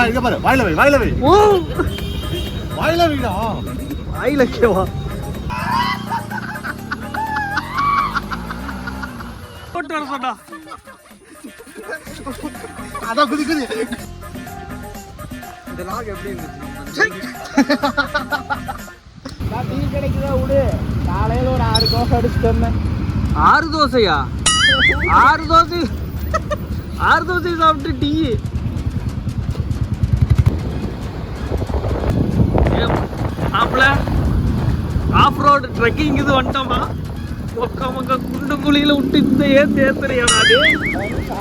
இங்க பாரு வாயில வை ஓ வாயில வைடா வாயில கேவா போட்டு வர சொன்னா அதான் குதி இந்த லாக் எப்படி இருந்துச்சு நான் டீ கிடைக்குதா விடு காலையில ஒரு 6 தோசை அடிச்சுட்டு வந்தேன் 6 தோசையா 6 தோசை சாப்பிட்டு டீ ஆப்ல ஆஃப் ரோடு ட்ரெக்கிங் இது வந்துட்டோமா மொக்க குண்டு குழியில விட்டு இந்த ஏத்துறியாடா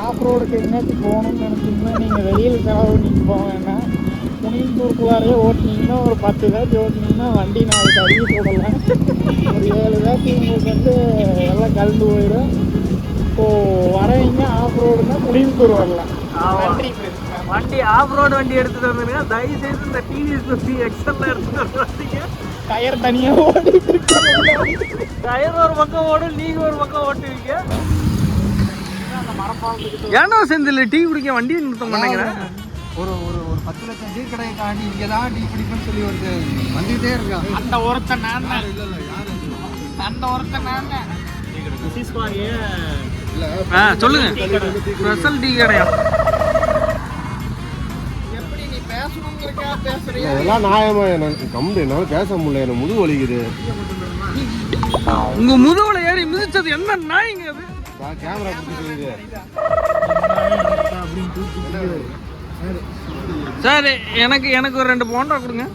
ஆஃப் ரோடுக்கு எங்கேயாச்சும் போகணும்னு நினைச்சீங்கன்னா நீங்கள் வெளியில் செலவு நீங்க போக வேண்டாம் புனியத்தூருக்குள்ளாரே ஓட்டினீங்கன்னா ஒரு 10 ஏதாச்சும் ஓட்டினீங்கன்னா வண்டி 4 அடிக்க போடலாம் ஒரு 7 ஏதாச்சும் உங்களுக்கு வந்து எல்லாம் கலந்து போயிடும் இப்போது வரவங்க ஆஃப் ரோடுன்னா புனியத்தூர் வரலாம் வண்டி ஆஃப் ரோடு வண்டி எடுத்துட்டு வந்தீங்கன்னா தயவு செய்து இந்த டிவிஎஸ் எக்ஸல்ல எடுத்துட்டு வந்தீங்க டயர் தனியாக ஓடிட்டு இருக்கு டயர் ஒரு பக்கம் ஓடும் நீங்க ஒரு பக்கம் ஓட்டுவீங்க ஏன்னா செந்தில் டீ குடிக்க வண்டி நிறுத்த மாட்டேங்கிறேன் ஒரு 10 லட்சம் டீ கடையை தாண்டி இங்கே தான் டீ குடிப்பேன்னு சொல்லி ஒரு வந்துகிட்டே இருக்கான் அந்த ஒருத்தன் நான் சொல்லுங்க ஸ்பெஷல் டீ கடையா அதெல்லாம் நியாயமா எனக்கு கம்பு என்னால பேச முடியல எனக்கு முதுகு வலிக்குது உங்க முதுகுல ஏறி மிதிச்சது என்ன நாய்ங்க அது கேமரா பிடிச்சிருக்கு சார் எனக்கு ஒரு 2 போண்டா கொடுங்க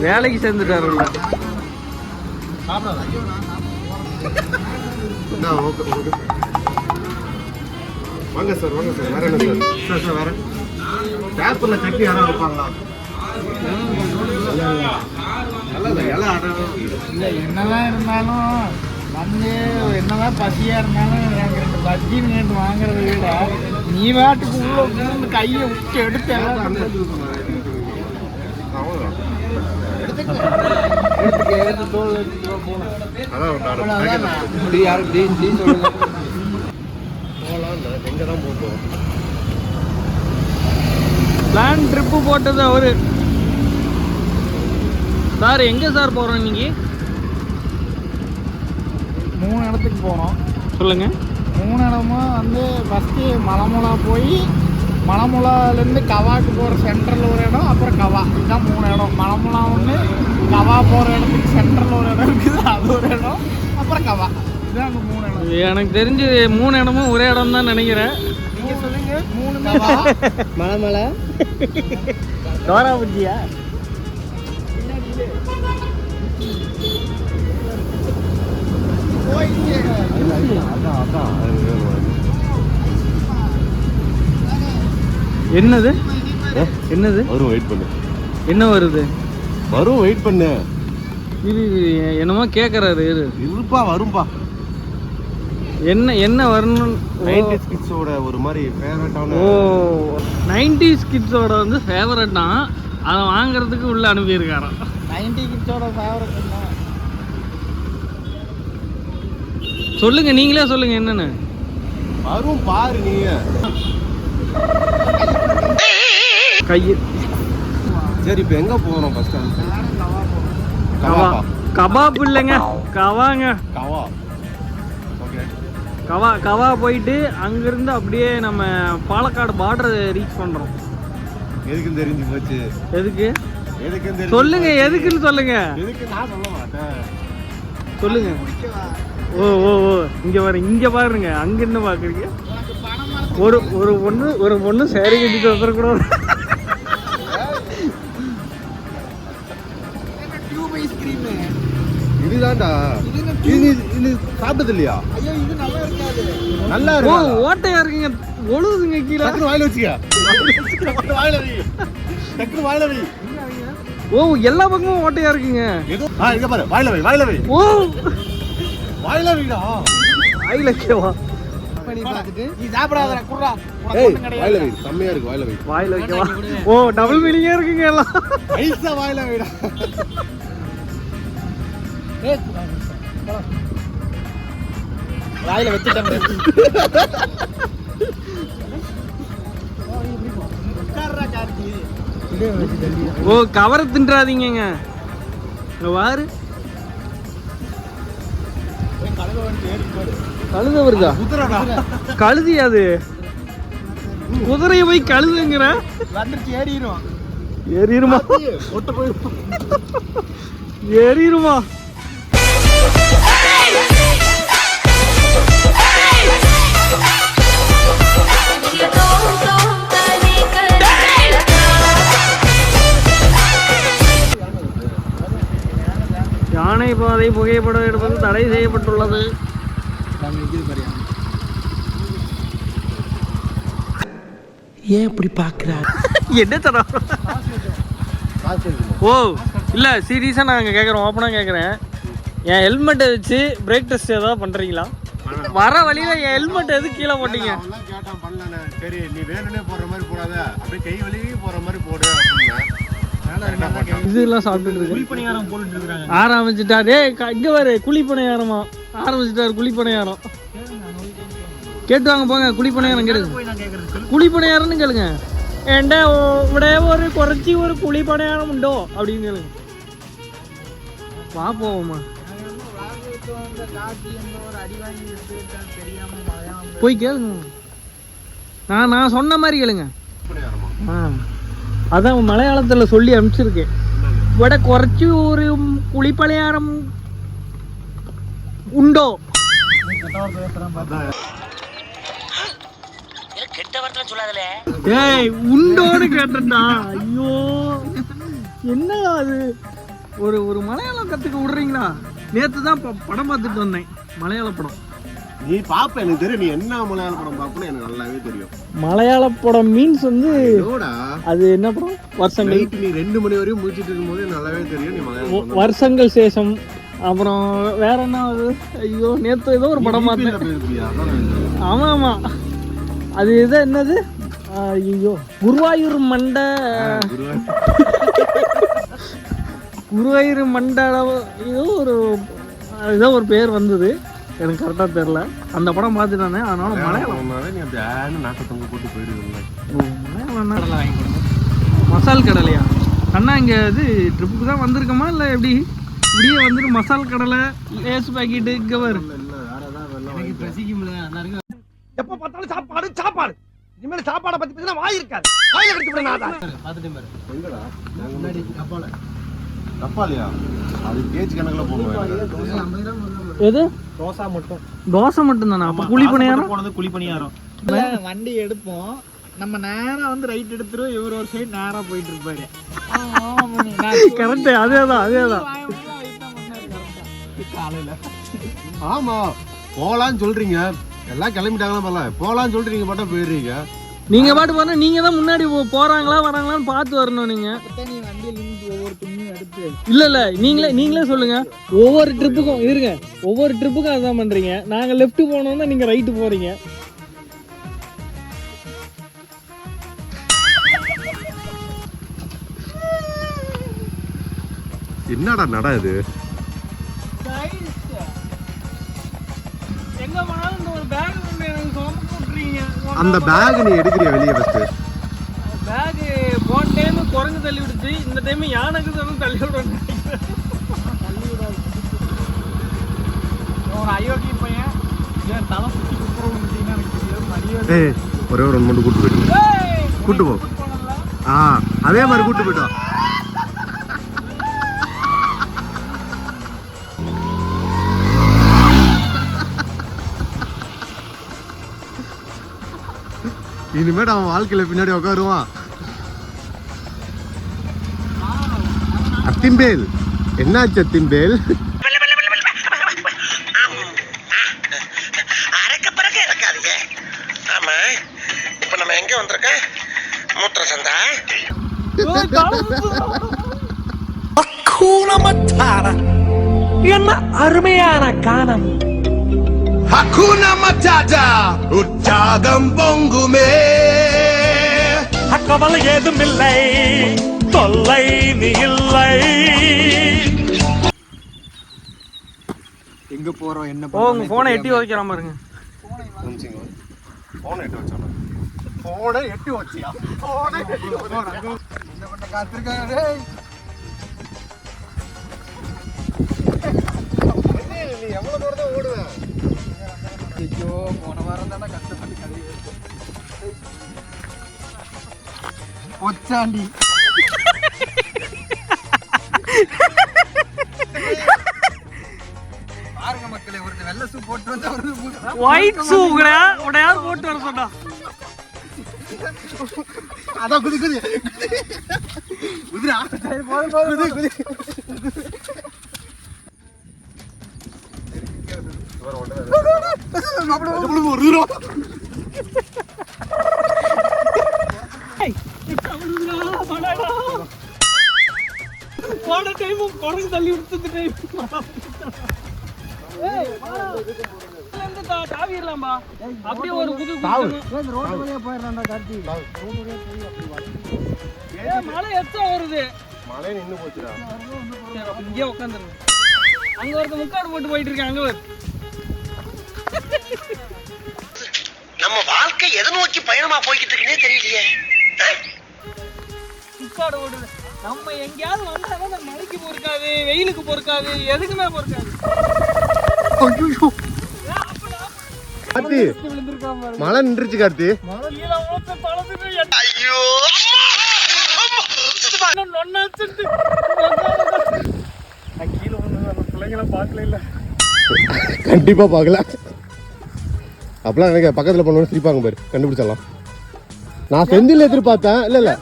வேலைக்கு சேர்ந்துட்டாருல்ல வாங்க சார் வேற என்ன சார் வேற பேப்பர்ல சட்னி யாராவது வைப்பாங்களா இல்லை என்னதான் இருந்தாலும் வந்து என்னதான் பசியாக இருந்தாலும் எனக்கு 2 பஜ்ஜின்னு கேட்டு வாங்குறத விட நீ வாட்டுக்கு உள்ள வந்து கையை விட்டு எடுத்து பிளான் ட்ரிப்பு போட்டது அவரு சார் எங்கே சார் போகிறோம் இன்னைக்கு 3 இடத்துக்கு போகிறோம் சொல்லுங்கள் 3 இடமும் வந்து ஃபஸ்ட்டு மலமுலா போய் மலமுலாலேருந்து கவாக்கு போகிற சென்ட்ரலில் ஒரு இடம் அப்புறம் கவா இதுதான் 3 இடம் மலமுலா ஒன்று கவா போகிற இடத்துக்கு சென்ட்ரலில் ஒரு இடம் இருக்குது அது ஒரு இடம் அப்புறம் கவா இதுதான் அந்த 3 இடம் எனக்கு தெரிஞ்சு 3 இடமும் ஒரே இடம் தான் நினைக்கிறேன் நீங்கள் சொல்லுங்கள் 3 கவா மலமலை டோரா புஜ்ஜியா என்னது வரும் வெயிட் பண்ணு என்ன வருது வரும் வெயிட் பண்ணு இது என்னமோ கேட்குறாரு இருப்பா வரும்பா என்ன வரணும் 90s கிட்ஸோட ஒரு மாதிரி ஃபேவரட்டான 90s கிட்ஸோட வந்து ஃபேவரட் தான் அதை வாங்குறதுக்கு உள்ள அனுப்பியிருக்காராம் 90 கிட்ஸோட ஃபேவரட் சொல்லுங்க நீங்களே சொல்லுங்க என்னன்னு வரும் பாரு நீங்க கையை சரி இப்போ எங்க போறோம் ஃபர்ஸ்ட் கபாப் இல்லைங்க கவாங்க கவா ஓகே கவா போயிட்டு அங்கிருந்து அப்படியே நம்ம பாலக்காடு பார்டர் ரீச் பண்றோம் எதுக்குன்னு தெரிஞ்சு போச்சு எதுக்குன்னு சொல்லுங்க எதுக்குன்னு சொல்லுங்க எதுக்கு நான் சொல்ல மாட்டேன் சொல்லுங்க ஓ இங்க பாருங்க அங்க என்ன பாக்குறீங்க ஒரு பொண்ணு சேரி கட்டிட்டு வந்துடக்கூடாது இதுதான்டா இது சாப்பிட்டது இல்லையா நல்லா இருக்கு ஓட்டையா இருக்குங்க ஒழுதுங்க கீழே வாயில வச்சுக்க வாயில வை ஓ எல்லா பக்கமும் ஓட்டையா இருக்குங்க இங்க பாரு வாயில வை ஓ வாயில வைடா வாயில கேவா பண்ணி பார்த்துட்டு நீ சாப்பிடாதடா குறா வாயில வை செம்மையா இருக்கு வாயில வைக்கவா ஓ டபுள் மீனிங்கா இருக்குங்க எல்லாம் ஐஸா வாயில வைடா வாயில வச்சுட்டேன். ஓ கவரை தின்றாதீங்க. வாரு கழுத வருதா? கழுதி அது. குதிரையை போய் கழுதுங்கிற வந்துட்டு ஏறிடும். ஏறிடுமா? ஒட்ட போயிடும். ஏறிடுமா? யானை பாதை புகைப்படம் எடுப்பது தடை செய்யப்பட்டுள்ளது. ஏன் இப்படி பாக்குறாரு? என்ன தடம்? ஓ இல்லை சீரியஸாக நாங்கள் கேட்குறோம், ஓப்பனாக கேட்குறேன். என் ஹெல்மெட்டை வச்சு பிரேக் டெஸ்ட் ஏதாவது பண்ணுறீங்களா? வர வழியில் என் ஹெல்மெட் எது கீழே போட்டீங்க? கேட்டான் பண்ணல. சரி நீ வேணும்னே போடுற மாதிரி போடாத, அப்படியே கை வலியே போற மாதிரி போடு. இதெல்லாம் சாப்பிட்டுட்டு இருக்கு. குழிப்பணியாரம் போட்டுட்டு இருக்காங்க. ஆரம்பிச்சுட்டாரு. இங்கே வரு குழிப்பணியாரமா ஆரம்பிச்சுட்டாரு. குழிப்பணியாரம் கேட்டு வாங்க போங்க. குழிப்பணியாரம் கேளுங்க. குழிப்பணியாரம்னு கேளுங்க. ஏண்டா ഇവിടെ ஒரு കുറച്ച് ஒரு குழிப்பணியாரம் உண்டோ அப்படின்னு கேளுங்க. வா போவோமா? போய் கேளுங்க. நான் சொன்ன மாதிரி கேளுங்க. அதான் மலையாளத்தில் சொல்லி அனுப்பிச்சிருக்கேன். ഇവിടെ കുറച്ച് ஒரு குழிப்பணியாரம் உண்டோ? ஏய் உண்டோன்னு கேட்டா. ஐயோ என்ன அது? ஒரு மலையாளம் கத்துக்க விடுறீங்களா? நேத்து தான் படம் பார்த்துட்டு வந்தேன், மலையாள படம். நீ பாப்ப எனக்கு தெரியும். நீ என்ன மலையாள படம் பாப்பன்னு எனக்கு நல்லாவே தெரியும். மலையாள படம் மீன்ஸ் வந்து அது என்ன படம்? வருஷங்கள். நீ 2 மணி வரையும் முடிச்சிட்டு இருக்கும்போது நல்லாவே தெரியும் நீ மலையாளம். வருஷங்கள் சேஷம். அப்புறம் வேற என்ன அது? ஐயோ நேத்து ஏதோ ஒரு படம் பார்த்தேன். ஆமா ஆமா அது எது என்னது? ஐயோ குருவாயூர் மண்டை. குருவாயூர் மண்டை ஏதோ ஒரு பேர் வந்தது, எனக்கு கரெக்டாக தெரில. அந்த படம் பார்த்துட்டானே, அதனால மலையாளம் போட்டு போயிடுவீங்க. மலையாளம் கடலை வாங்கி கொடுங்க. மசால் கடலையா அண்ணா? இங்கே இது ட்ரிப்புக்கு தான் வந்திருக்கோமா இல்லை எப்படி? இப்படியே வந்துட்டு மசால் கடலை லேஸ் பாக்கெட்டு இங்கே வரும். எப்ப பார்த்தாலும் சாப்பாடு சாப்பாடு. இனிமேல் சாப்பாடை பத்தி பேசினா வாய் இருக்காது. வாயில கட்டி விட நான் பாத்துட்டேன் பாரு. எங்கடா? நாங்க முன்னாடி கப்பாலையா? அது கேஜ் கணக்குல போடுவாங்க. எது? தோசை மட்டும் தானா? அப்ப குழிப்பணியாரம் போனது குழிப்பணியாரம். வண்டி எடுப்போம், நம்ம நேரா வந்து ரைட் எடுத்துருவோம், இவர் ஒரு சைடு நேரா போயிட்டு இருப்பாரு. கரெக்ட். அதேதான். காலையில ஆமா போலான்னு சொல்றீங்க, எல்லாம் கிளம்பிட்டாங்களா? பரல போலான்னு சொல்றீங்க, மட்டும் போயிடுறீங்க. நீங்க பாட்டு போனா நீங்க தான் முன்னாடி போறாங்களா வராங்களான்னு பார்த்து வரணும். நீங்க நீ வண்டியில இருந்து ஒவ்வொரு துணியும் எடுத்து இல்ல நீங்களே சொல்லுங்க. ஒவ்வொரு ட்ரிப்புக்கும் அதான் பண்றீங்க. நாங்க லெஃப்ட் போனோம்னா நீங்க ரைட்டு போறீங்க. என்னடா நட இது? எங்க போனாலும் இந்த ஒரு பேக் போட்டுறீங்க. அந்த பேக் நீ எடுக்கிறியா வெளியே? ஃபர்ஸ்ட் பேக் போன டைம் குரங்கு தள்ளி விடுச்சு, இந்த டைம் யானைக்கு தள்ளி விடுறேன். ஒரு அயோக்கிய பையன் ஏன் தலை சுற்றி குப்புறவுன்னு எனக்கு தெரியாது. ஒரே ஒரு மட்டும் கூட்டு போயிட்டு கூட்டு போ. அதே மாதிரி கூட்டு போயிட்டோம். இனிமேட்டு அவன் வாழ்க்கையில பின்னாடி உட்காருவான். அத்திம்பேல் என்னாச்சு? அத்திம்பேல் அரைக்க பிறகு இறக்காதீங்க. ஆமா இப்ப நம்ம எங்க வந்திருக்கோம்? மூத்திர சந்தா. என்ன அருமையான காலம். Hakuna Matata, உற்சாகம் பொங்குமே. கவலை ஏதும் இல்லை, தொல்லை நீ இல்லை. எங்க எங்க போறோம் என்ன ஓ உங்க போனை எட்டி வைக்கிறாம இருங்க. போனை எட்டு வச்சோம். போனை எட்டு வச்சியா? போனை எட்டி வச்சோம். இந்த பண்ண காத்திருக்காங்க டேய். நீ எவ்வளவு தூரம் தான் ஓடுவ? ஐயோ போன வாரம் தானே கஷ்டப்பட்டு கழுவி ஒச்சாண்டி பாருங்க மக்களே, ஒரு வெள்ளை ஷூ போட்டு வந்தா ஒரு ஒயிட் ஷூங்கடா உடையார் போட்டு வர சொன்னா. அதான் குதி குதி குதிரா குதி குதி போன டைம் குரங்கு தள்ளி விடுத்து டைம் தாவிடலாம்பா. அப்படியே ஒரு புது ரோடு வழியா போயிடலாம்டா கார்த்தி. ரோடு வழியா போய் அப்படி மழை எச்சா வருது. மழை நின்னு போச்சுடா. இங்கே உட்காந்துருங்க. அங்க ஒருத்த முக்காடு போட்டு போயிட்டு இருக்காங்க. அங்க ஒரு நம்ம வாழ்க்கை எதை நோக்கி பயணமா போய்கிட்டு இருக்குன்னே தெரியலையே. முக்காடு போடுது. நம்ம எங்கேயாவது வந்தாலும் அந்த மழைக்கு பொறுக்காது, வெயிலுக்கு பொறுக்காது, எதுக்குமே பொறுக்காது. கார்த்தி மழை நின்றுச்சு கார்த்தி. ஐயோ கண்டிப்பா பார்க்கல. அப்பெல்லாம் எனக்கு பக்கத்துல பண்ணணும் சிரிப்பாங்க பாரு, கண்டுபிடிச்சிடலாம். நான் செந்தில் எதிர்பார்த்தேன். இல்ல இல்ல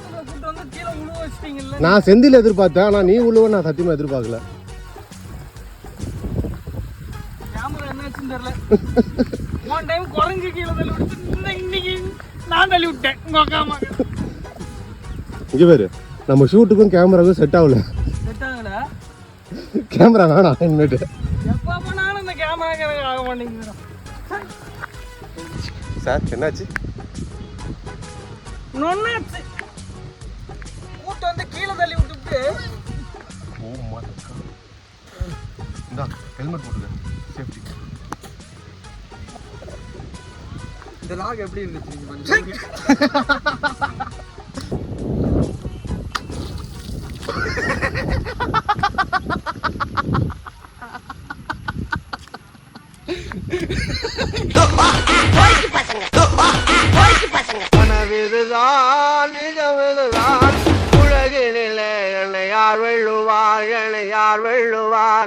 நான் செந்தில் எதிர்பார்த்தேன். ஆனா நீ உழுவ நான் சத்தியமா எதிர்பார்க்கல. கேமரா என்னாச்சுன்னு தெரியல. போன டைம் குரங்கு கீழே தள்ளி விட்டு இன்னைக்கு நான் தள்ளி விட்டேன். உங்க அக்கா அம்மா இங்க பாரு, நம்ம ஷூட்டுக்கும் கேமராவுக்கும் செட் ஆகல. செட் ஆகல. கேமரா வேணாம் இன்னும். எப்ப போனாலும் இந்த கேமரா எனக்கு ஆக மாட்டேங்குது. சார் என்னாச்சு? நொன்னாச்சு. கூட்டு வந்து கீழே தள்ளி விட்டுட்டு இந்தா ஹெல்மெட் போட்டுக்க, சேஃப்டி. இந்த லாக் எப்படி இருந்துச்சு? கனவிதுதான் நிஜமிதுதான் உலகினிலே என்னை யார் வெல்லுவார், என்னை யார் வெல்லுவார்.